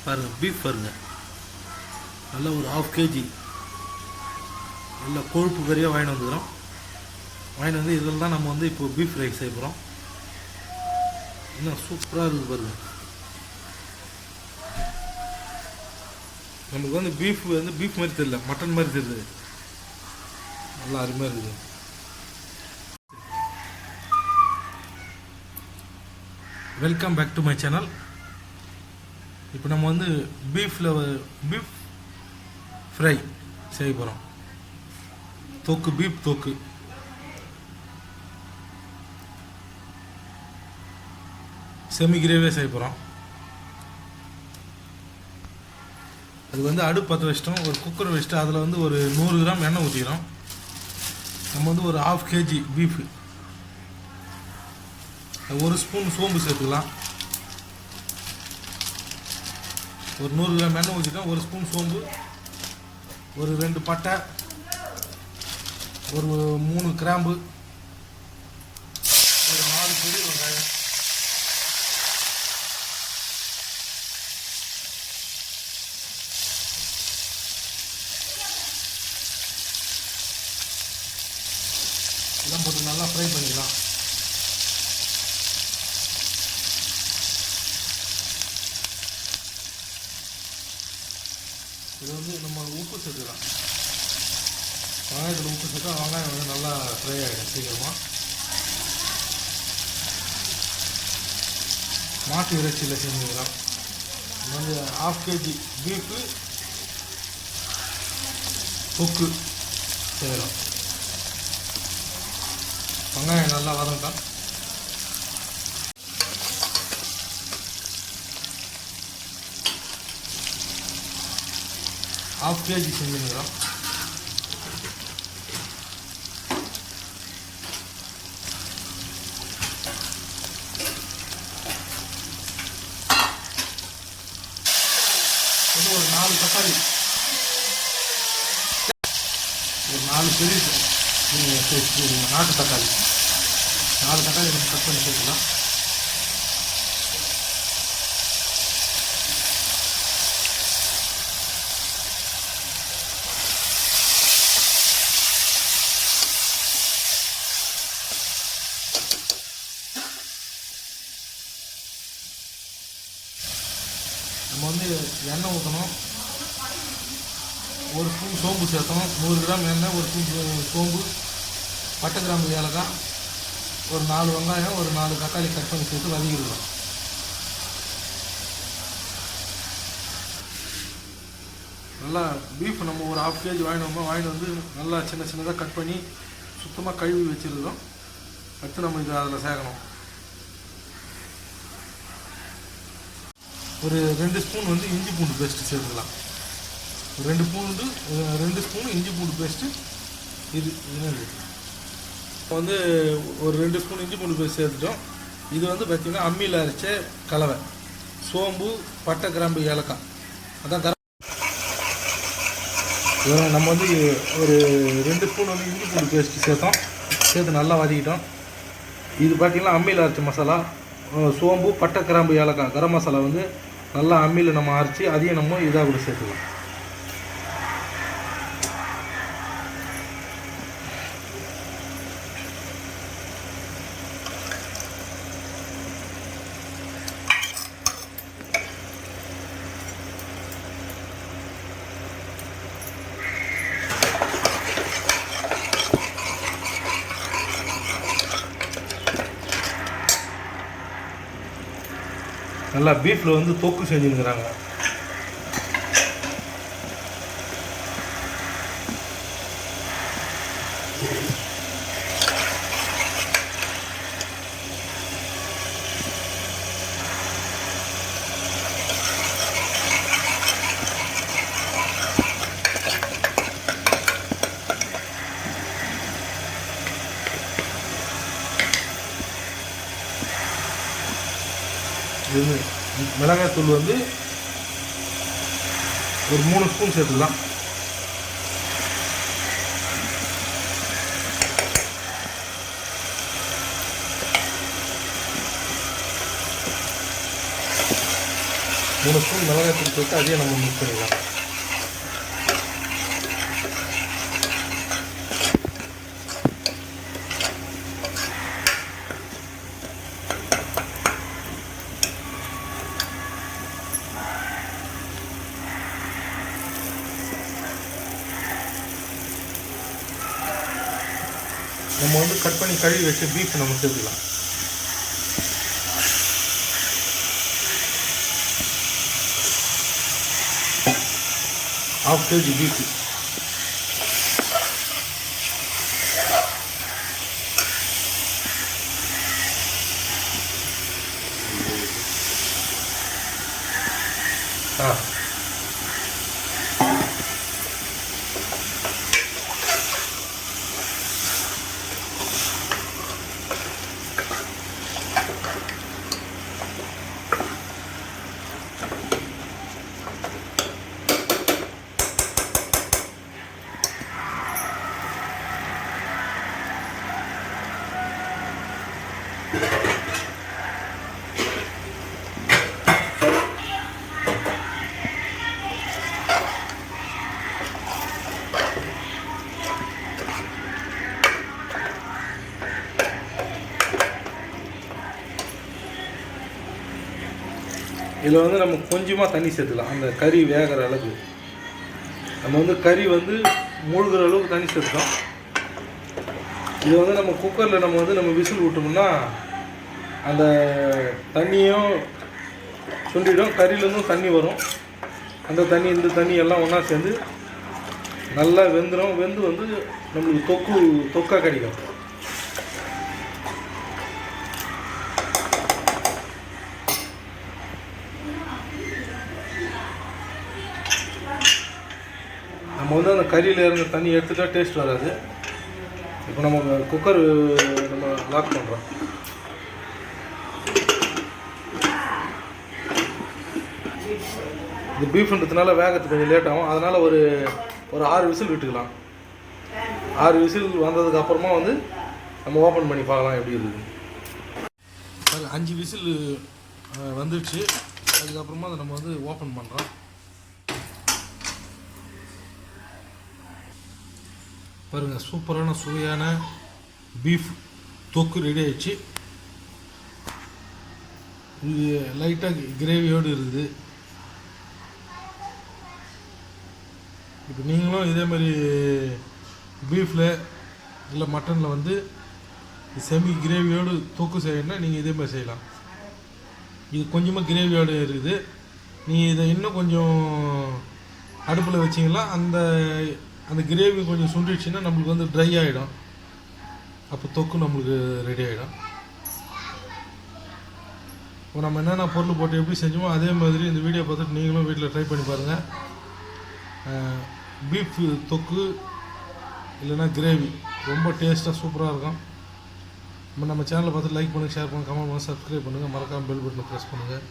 பாருங்கள் பீஃப் பாருங்கள், நல்லா ஒரு 1/2 kg நல்லா கொழுப்பு கறியாக வாங்கிட்டு வந்துக்கிறோம். வாங்கிட்டு வந்து இதில் தான் நம்ம வந்து இப்போ பீஃப் ஃப்ரை செய்ய போகிறோம். இன்னும் சூப்பராக இருக்குது பாருங்கள். நமக்கு வந்து பீஃப் மாதிரி தெரியல, மட்டன் மாதிரி தெரியுது. நல்லா அருமையாக இருக்குது. Welcome back to my channel. இப்போ நம்ம வந்து பீஃப் ஃப்ரை செய்ய போகிறோம். பீஃப் தொக்கு செமி கிரேவியாக செய்ய போகிறோம். அது வந்து அடுப்பு பற்ற வச்சிட்டோம், ஒரு குக்கர் வச்சுட்டு அதில் வந்து ஒரு 100 கிராம் எண்ணெய் ஊற்றிக்கிறோம். நம்ம வந்து ஒரு 1/2 kg பீஃபு, 1 ஸ்பூன் சோம்பு சேர்த்துக்கலாம். ஒரு 100 கிராம் எண்ணெய் ஊற்றிட்டோம், 1 ஸ்பூன் சோம்பு, ஒரு 2 பட்டை, ஒரு 3 கிராம்பு, ஒரு 4 பெரிய வெங்காயம், இதெல்லாம் போட்டு நல்லா ஃப்ரை பண்ணிக்கலாம். இது வந்து நம்ம உப்பு சேர்த்துக்கலாம். வெங்காயத்தில் உப்பு சேர்த்தா வெங்காயம் வந்து நல்லா ஃப்ரை ஆகிடும் சீக்கிரமாக. மாட்டு இறைச்சியில் செஞ்சுக்கலாம். இது வந்து 1/2 kg பீஃபு தொக்கு செய்யலாம். வெங்காயம் நல்லா வதங்கட்டும். ½ kg செஞ்சுக்கிறோம். ஒரு 4 தக்காளி, ஒரு 4 பெரிய நாட்டு தக்காளி, 4 தக்காளி நம்ம கட் பண்ணி சேர்க்கலாம். நம்ம வந்து எண்ணெய் ஊற்றணும், 1 ஸ்பூன் சோம்பு சேர்த்தணும், 100 கிராம் எண்ணெய், 1 ஸ்பூன் சோம்பு, பட்டை கிராம்பு ஏலக்காய், ஒரு 4 வெங்காயம், ஒரு 4 தக்காளி கட் பண்ணி சேர்த்து வதக்கிடுவோம். நல்லா பீஃப் நம்ம ஒரு 1/2 kg வாங்கிட்டு வந்து நல்லா சின்ன சின்னதாக கட் பண்ணி சுத்தமாக கழுவி வச்சுருக்கிறோம். அடுத்து நம்ம இதை அதில் சேர்க்கணும். ஒரு 2 ஸ்பூன் வந்து இஞ்சி பூண்டு பேஸ்ட்டு சேர்த்துக்கலாம். 2 ஸ்பூன் இஞ்சி பூண்டு பேஸ்ட்டு. இது இப்போ வந்து ஒரு 2 ஸ்பூன் இஞ்சி பூண்டு பேஸ்ட் சேர்த்துட்டோம். இது வந்து பார்த்திங்கன்னா அம்மியில் அரைச்ச கலவை, சோம்பு, பட்டை கிராம்பு ஏலக்காய், அதான் நம்ம வந்து ஒரு 2 ஸ்பூன் வந்து இஞ்சி பூண்டு பேஸ்ட்டு சேர்த்து நல்லா வதக்கிட்டோம். இது பார்த்திங்கன்னா அம்மியில் அரைச்ச மசாலா, சோம்பு, பட்டை கிராம்பு ஏலக்காய், கரம் மசாலா வந்து நல்லா அம்மியில் நம்ம அரைச்சி அதையும் நம்ம இதாக கூட சேர்த்துக்கலாம். நல்லா பீஃபில் வந்து தொக்கு செஞ்சுருக்கிறாங்க. இது மிளகாய்த்தூள் வந்து ஒரு 3 ஸ்பூன் சேர்த்துக்கலாம். 3 ஸ்பூன் மிளகாய்த்தூள் சேர்த்து அதையும் நம்ம மிக்ஸ் பண்ணிக்கலாம். நம்ம வந்து கட் பண்ணி கழுவி வச்ச பீஃப் நம்ம சேர்த்துக்கலாம். ½ kg பீஃப். இதில் வந்து நம்ம கொஞ்சமாக தண்ணி சேர்த்துக்கலாம். அந்த கறி வேகிற அளவுக்கு நம்ம வந்து கறி வந்து மூழ்கிற அளவுக்கு தண்ணி சேர்த்துட்டோம். இது வந்து நம்ம குக்கரில் நம்ம விசில் விட்டோம்னா அந்த தண்ணியும் சுண்டிடும், கறியிலேருந்தும் தண்ணி வரும். அந்த தண்ணி இந்த தண்ணி எல்லாம் ஒன்றா சேர்ந்து நல்லா வெந்துடும். வெந்து வந்து நம்மளுக்கு தொக்காக கிடைக்கும். நம்ம வந்து அந்த கறியில் இறங்க தண்ணி எடுத்துட்டா டேஸ்ட் வராது. இப்போ நம்ம குக்கர் நம்ம லாக் பண்ணுறோம். இந்த பீஃப்ன்றதுனால வேகத்துக்கு கொஞ்சம் லேட் ஆகும். அதனால் ஒரு 6 விசில் விட்டுக்கலாம். 6 விசில் வந்ததுக்கு அப்புறமா வந்து நம்ம ஓப்பன் பண்ணி பார்க்கலாம் எப்படி இருக்குது. 5 விசில் வந்துடுச்சு. அதுக்கப்புறமா அதை நம்ம வந்து ஓப்பன் பண்ணுறோம். பாருங்கள், சூப்பரான சுவையான பீஃப் தொக்கு ரெடி ஆயிடுச்சு. இது லைட்டாக கிரேவியோடு இருக்குது. இப்போ நீங்களும் இதேமாதிரி பீஃபில் இல்லை மட்டனில் வந்து செமி கிரேவியோடு தொக்கு செய்யணும்னா நீங்கள் இதேமாதிரி செய்யலாம். இது கொஞ்சமாக கிரேவியோடு இருக்குது. நீங்கள் இதை இன்னும் கொஞ்சம் அடுப்பில் வச்சிங்கன்னா அந்த கிரேவி கொஞ்சம் சுண்டிடுச்சுன்னா நம்மளுக்கு வந்து ட்ரை ஆகிடும். அப்போ தொக்கு நம்மளுக்கு ரெடி ஆகிடும். இப்போ நம்ம என்னென்ன பொருள் போட்டு எப்படி செஞ்சோமோ அதே மாதிரி இந்த வீடியோ பார்த்துட்டு நீங்களும் வீட்டில் ட்ரை பண்ணி பாருங்கள். பீஃப் தொக்கு இல்லைன்னா கிரேவி ரொம்ப டேஸ்ட்டாக சூப்பராக இருக்கும். நம்ம சேனலை பார்த்து லைக் பண்ணுங்கள், ஷேர் பண்ணுங்கள், கமெண்ட் பண்ணுங்கள், சப்ஸ்கிரைப் பண்ணுங்கள், மறக்காமல் பெல் பட்டனை ப்ரெஸ் பண்ணுங்கள்.